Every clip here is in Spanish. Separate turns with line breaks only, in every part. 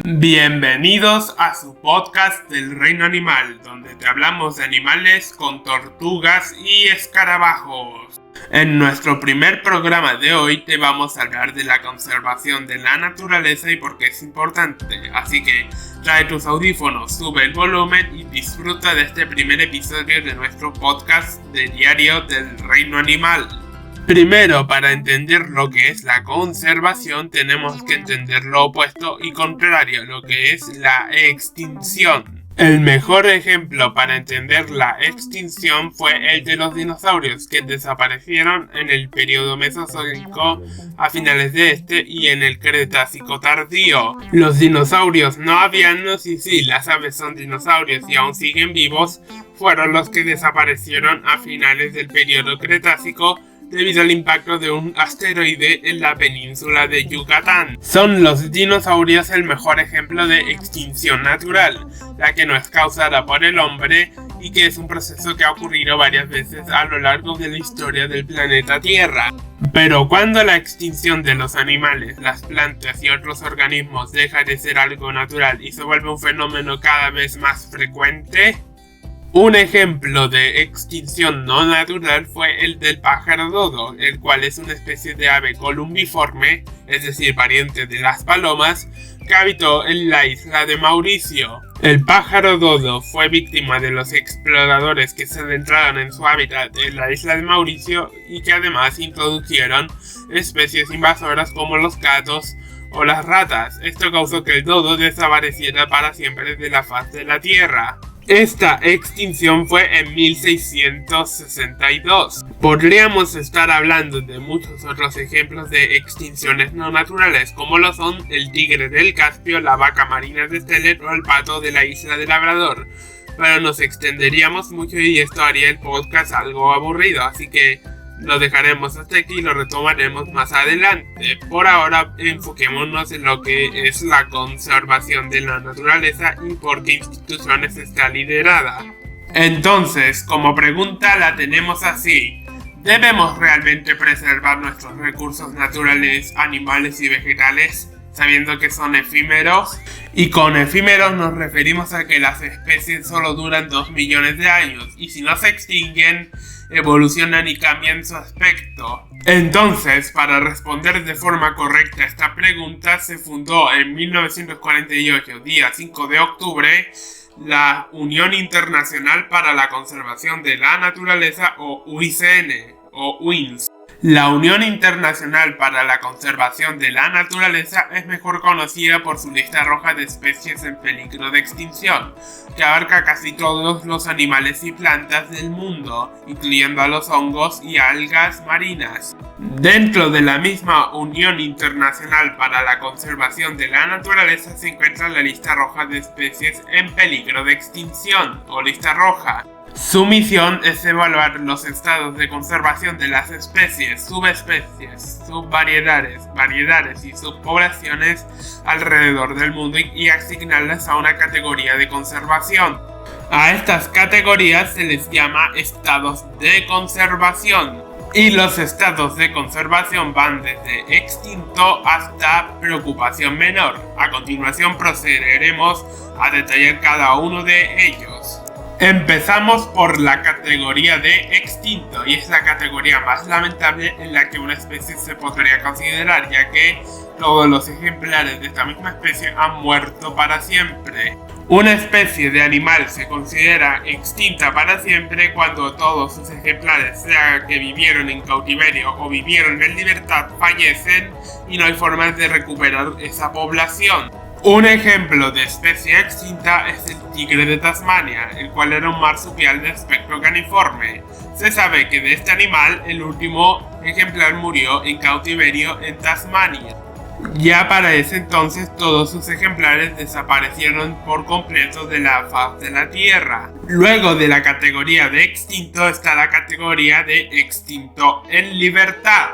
Bienvenidos a su podcast del reino animal, donde te hablamos de animales con tortugas y escarabajos. En nuestro primer programa de hoy te vamos a hablar de la conservación de la naturaleza y por qué es importante, así que trae tus audífonos, sube el volumen y disfruta de este primer episodio de nuestro podcast de diario del reino animal. Primero, para entender lo que es la conservación, tenemos que entender lo opuesto y contrario, lo que es la extinción. El mejor ejemplo para entender la extinción fue el de los dinosaurios, que desaparecieron en el periodo mesozoico a finales de este y en el Cretácico tardío. Los dinosaurios no avianos, y sí, las aves son dinosaurios y aún siguen vivos, fueron los que desaparecieron a finales del periodo Cretácico debido al impacto de un asteroide en la península de Yucatán. Son los dinosaurios el mejor ejemplo de extinción natural, la que no es causada por el hombre y que es un proceso que ha ocurrido varias veces a lo largo de la historia del planeta Tierra. Pero cuando la extinción de los animales, las plantas y otros organismos deja de ser algo natural y se vuelve un fenómeno cada vez más frecuente, un ejemplo de extinción no natural fue el del pájaro dodo, el cual es una especie de ave columbiforme, es decir, pariente de las palomas, que habitó en la isla de Mauricio. El pájaro dodo fue víctima de los exploradores que se adentraron en su hábitat en la isla de Mauricio y que además introdujeron especies invasoras como los gatos o las ratas. Esto causó que el dodo desapareciera para siempre de la faz de la Tierra. Esta extinción fue en 1662. Podríamos estar hablando de muchos otros ejemplos de extinciones no naturales, como lo son el tigre del Caspio, la vaca marina de Steller o el pato de la isla de Labrador. Pero nos extenderíamos mucho y esto haría el podcast algo aburrido, así que lo dejaremos hasta aquí y lo retomaremos más adelante. Por ahora, enfoquémonos en lo que es la conservación de la naturaleza y por qué instituciones está liderada. Entonces, como pregunta la tenemos así: ¿debemos realmente preservar nuestros recursos naturales, animales y vegetales, sabiendo que son efímeros? Y con efímeros nos referimos a que las especies solo duran 2 millones de años y si no se extinguen, evolucionan y cambian su aspecto. Entonces, para responder de forma correcta a esta pregunta, se fundó en 1948, día 5 de octubre, la Unión Internacional para la Conservación de la Naturaleza, o UICN, o UINS. La Unión Internacional para la Conservación de la Naturaleza es mejor conocida por su lista roja de especies en peligro de extinción, que abarca casi todos los animales y plantas del mundo, incluyendo a los hongos y algas marinas. Dentro de la misma Unión Internacional para la Conservación de la Naturaleza se encuentra la lista roja de especies en peligro de extinción, o lista roja. Su misión es evaluar los estados de conservación de las especies, subespecies, subvariedades, variedades y subpoblaciones alrededor del mundo y asignarlas a una categoría de conservación. A estas categorías se les llama estados de conservación. Y los estados de conservación van desde extinto hasta preocupación menor. A continuación procederemos a detallar cada uno de ellos. Empezamos por la categoría de extinto, y es la categoría más lamentable en la que una especie se podría considerar, ya que todos los ejemplares de esta misma especie han muerto para siempre. Una especie de animal se considera extinta para siempre cuando todos sus ejemplares, sea que vivieron en cautiverio o vivieron en libertad, fallecen y no hay forma de recuperar esa población. Un ejemplo de especie extinta es el tigre de Tasmania, el cual era un marsupial de espectro caniforme. Se sabe que de este animal el último ejemplar murió en cautiverio en Tasmania. Ya para ese entonces todos sus ejemplares desaparecieron por completo de la faz de la Tierra. Luego de la categoría de extinto está la categoría de extinto en libertad.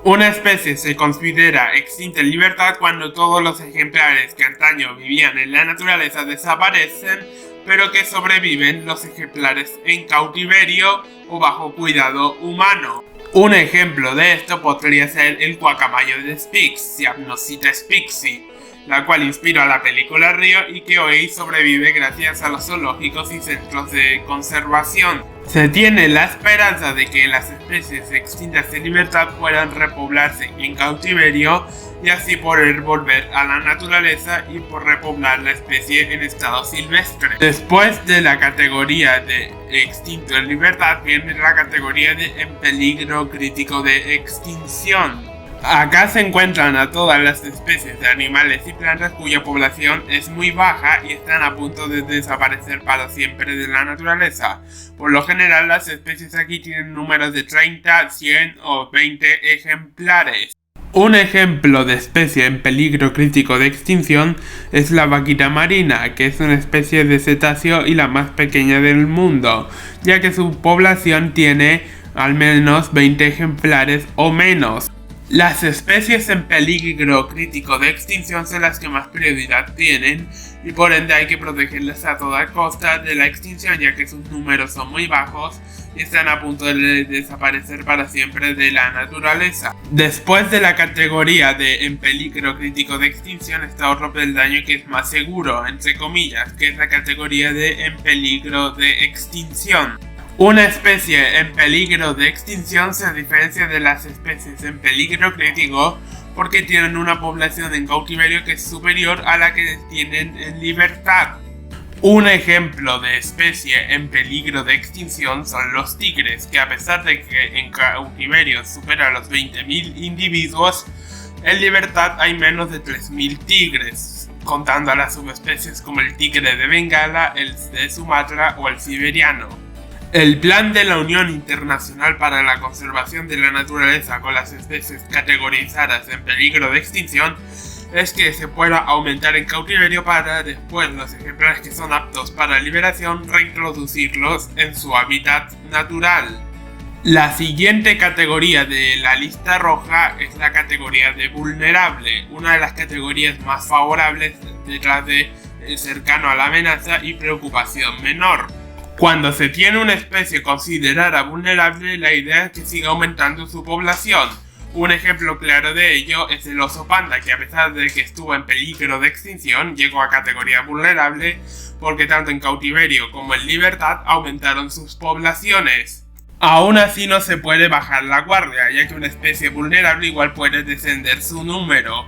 Una especie se considera extinta en libertad cuando todos los ejemplares que antaño vivían en la naturaleza desaparecen, pero que sobreviven los ejemplares en cautiverio o bajo cuidado humano. Un ejemplo de esto podría ser el guacamayo de Spix, Siamnosyte spixi, la cual inspiró a la película Río y que hoy sobrevive gracias a los zoológicos y centros de conservación. Se tiene la esperanza de que las especies extintas en libertad puedan repoblarse en cautiverio y así poder volver a la naturaleza y por repoblar la especie en estado silvestre. Después de la categoría de extinto en libertad viene la categoría de en peligro crítico de extinción. Acá se encuentran a todas las especies de animales y plantas cuya población es muy baja y están a punto de desaparecer para siempre de la naturaleza. Por lo general las especies aquí tienen números de 30, 100 o 20 ejemplares. Un ejemplo de especie en peligro crítico de extinción es la vaquita marina, que es una especie de cetáceo y la más pequeña del mundo, ya que su población tiene al menos 20 ejemplares o menos. Las especies en peligro crítico de extinción son las que más prioridad tienen y por ende hay que protegerlas a toda costa de la extinción, ya que sus números son muy bajos y están a punto de desaparecer para siempre de la naturaleza. Después de la categoría de en peligro crítico de extinción está otro peldaño que es más seguro, entre comillas, que es la categoría de en peligro de extinción. Una especie en peligro de extinción se diferencia de las especies en peligro crítico porque tienen una población en cautiverio que es superior a la que tienen en libertad. Un ejemplo de especie en peligro de extinción son los tigres, que a pesar de que en cautiverio supera los 20.000 individuos, en libertad hay menos de 3.000 tigres, contando a las subespecies como el tigre de Bengala, el de Sumatra o el siberiano. El plan de la Unión Internacional para la Conservación de la Naturaleza con las especies categorizadas en peligro de extinción es que se pueda aumentar en cautiverio para después los ejemplares que son aptos para liberación reintroducirlos en su hábitat natural. La siguiente categoría de la lista roja es la categoría de vulnerable, una de las categorías más favorables detrás de cercano a la amenaza y preocupación menor. Cuando se tiene una especie considerada vulnerable, la idea es que siga aumentando su población. Un ejemplo claro de ello es el oso panda, que a pesar de que estuvo en peligro de extinción, llegó a categoría vulnerable porque tanto en cautiverio como en libertad aumentaron sus poblaciones. Aún así no se puede bajar la guardia, ya que una especie vulnerable igual puede descender su número.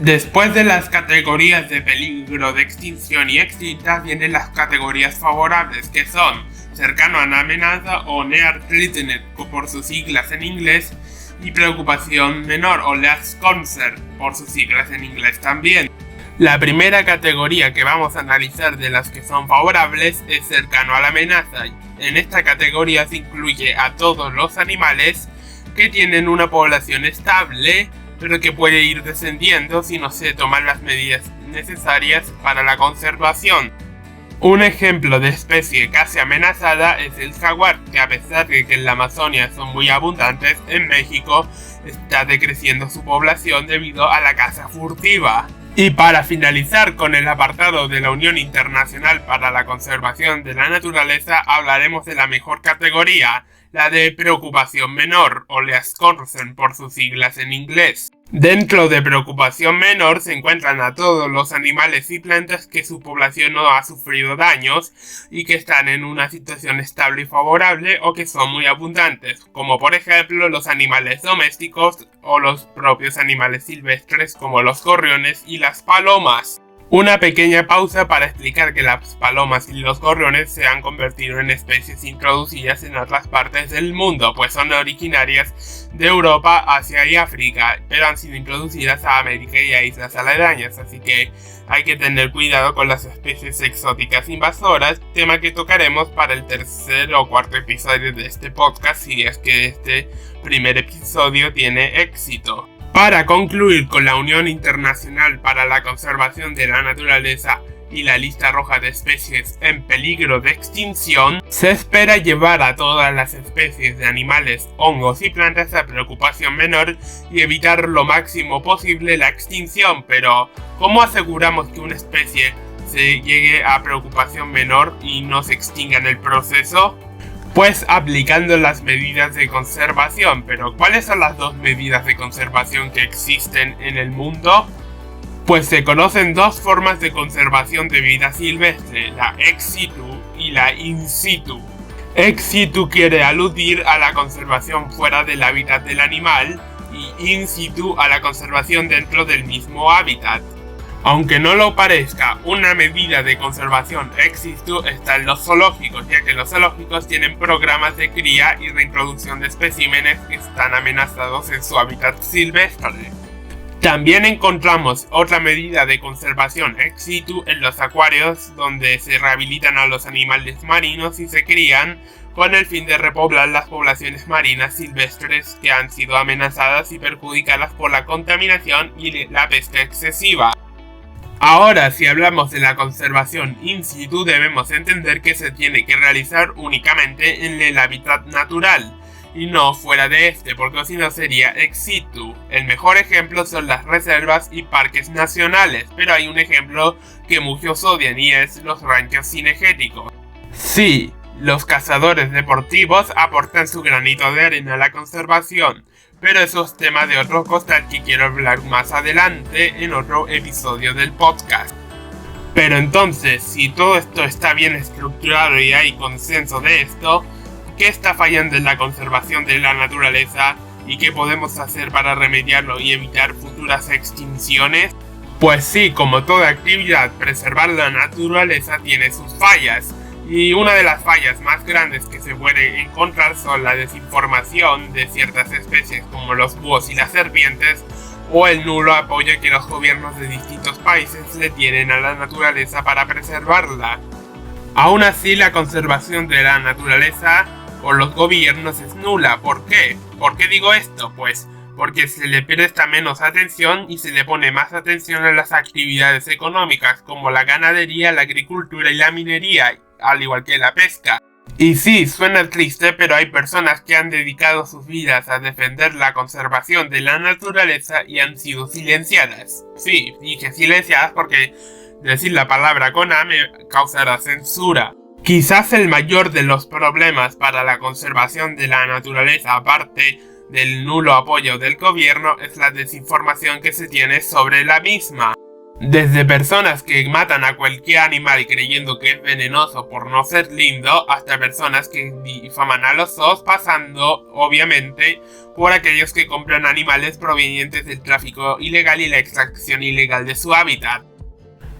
Después de las categorías de peligro de extinción y extintas vienen las categorías favorables, que son cercano a la amenaza o Near Threatened por sus siglas en inglés y preocupación menor o Less Concern por sus siglas en inglés también. La primera categoría que vamos a analizar de las que son favorables es cercano a la amenaza. En esta categoría se incluye a todos los animales que tienen una población estable, pero que puede ir descendiendo si no se toman las medidas necesarias para la conservación. Un ejemplo de especie casi amenazada es el jaguar, que a pesar de que en la Amazonia son muy abundantes, en México está decreciendo su población debido a la caza furtiva. Y para finalizar con el apartado de la Unión Internacional para la Conservación de la Naturaleza, hablaremos de la mejor categoría, la de preocupación menor, o Least Concern por sus siglas en inglés. Dentro de preocupación menor se encuentran a todos los animales y plantas que su población no ha sufrido daños y que están en una situación estable y favorable o que son muy abundantes, como por ejemplo los animales domésticos o los propios animales silvestres como los gorriones y las palomas. Una pequeña pausa para explicar que las palomas y los gorriones se han convertido en especies introducidas en otras partes del mundo, pues son originarias de Europa, Asia y África, pero han sido introducidas a América y a islas aledañas, así que hay que tener cuidado con las especies exóticas invasoras, tema que tocaremos para el tercer o cuarto episodio de este podcast, si es que este primer episodio tiene éxito. Para concluir con la Unión Internacional para la Conservación de la Naturaleza y la lista roja de especies en peligro de extinción, se espera llevar a todas las especies de animales, hongos y plantas a preocupación menor y evitar lo máximo posible la extinción. Pero, ¿cómo aseguramos que una especie se llegue a preocupación menor y no se extinga en el proceso? Pues aplicando las medidas de conservación. Pero ¿cuáles son las dos medidas de conservación que existen en el mundo? Pues se conocen dos formas de conservación de vida silvestre, la ex situ y la in situ. Ex situ quiere aludir a la conservación fuera del hábitat del animal y in situ a la conservación dentro del mismo hábitat. Aunque no lo parezca, una medida de conservación ex situ está en los zoológicos, ya que los zoológicos tienen programas de cría y reintroducción de especímenes que están amenazados en su hábitat silvestre. También encontramos otra medida de conservación ex situ en los acuarios, donde se rehabilitan a los animales marinos y se crían con el fin de repoblar las poblaciones marinas silvestres que han sido amenazadas y perjudicadas por la contaminación y la pesca excesiva. Ahora, si hablamos de la conservación in situ, debemos entender que se tiene que realizar únicamente en el hábitat natural y no fuera de este, porque si no sería ex situ. El mejor ejemplo son las reservas y parques nacionales, pero hay un ejemplo que muchos odian y es los ranchos cinegéticos. Sí, los cazadores deportivos aportan su granito de arena a la conservación, pero eso es tema de otro costal que quiero hablar más adelante en otro episodio del podcast. Pero entonces, si todo esto está bien estructurado y hay consenso de esto, ¿qué está fallando en la conservación de la naturaleza y qué podemos hacer para remediarlo y evitar futuras extinciones? Pues sí, como toda actividad, preservar la naturaleza tiene sus fallas. Y una de las fallas más grandes que se puede encontrar son la desinformación de ciertas especies como los búhos y las serpientes, o el nulo apoyo que los gobiernos de distintos países le tienen a la naturaleza para preservarla. Aún así, la conservación de la naturaleza por los gobiernos es nula. ¿Por qué? ¿Por qué digo esto? Pues porque se le presta menos atención y se le pone más atención a las actividades económicas como la ganadería, la agricultura y la minería, al igual que la pesca. Y sí, suena triste, pero hay personas que han dedicado sus vidas a defender la conservación de la naturaleza y han sido silenciadas. Sí, dije silenciadas porque decir la palabra con A me causará censura. Quizás el mayor de los problemas para la conservación de la naturaleza, aparte del nulo apoyo del gobierno, es la desinformación que se tiene sobre la misma. Desde personas que matan a cualquier animal creyendo que es venenoso por no ser lindo, hasta personas que difaman a los zoos, pasando, obviamente, por aquellos que compran animales provenientes del tráfico ilegal y la extracción ilegal de su hábitat.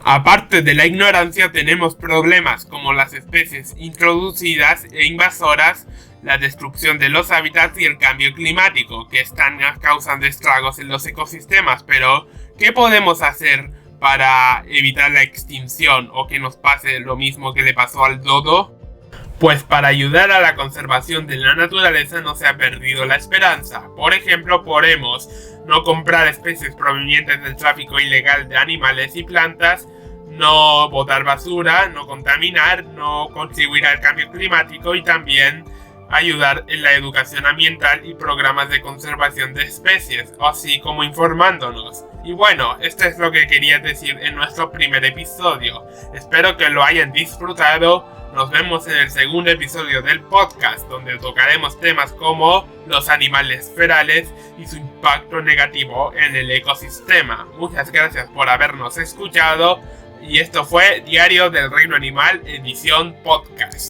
Aparte de la ignorancia, tenemos problemas como las especies introducidas e invasoras, la destrucción de los hábitats y el cambio climático, que están causando estragos en los ecosistemas. Pero, ¿qué podemos hacer para evitar la extinción o que nos pase lo mismo que le pasó al dodo? Pues para ayudar a la conservación de la naturaleza no se ha perdido la esperanza. Por ejemplo, podemos no comprar especies provenientes del tráfico ilegal de animales y plantas, no botar basura, no contaminar, no contribuir al cambio climático y también ayudar en la educación ambiental y programas de conservación de especies, así como informándonos. Y bueno, esto es lo que quería decir en nuestro primer episodio. Espero que lo hayan disfrutado. Nos vemos en el segundo episodio del podcast, donde tocaremos temas como los animales ferales y su impacto negativo en el ecosistema. Muchas gracias por habernos escuchado y esto fue Diario del Reino Animal, edición podcast.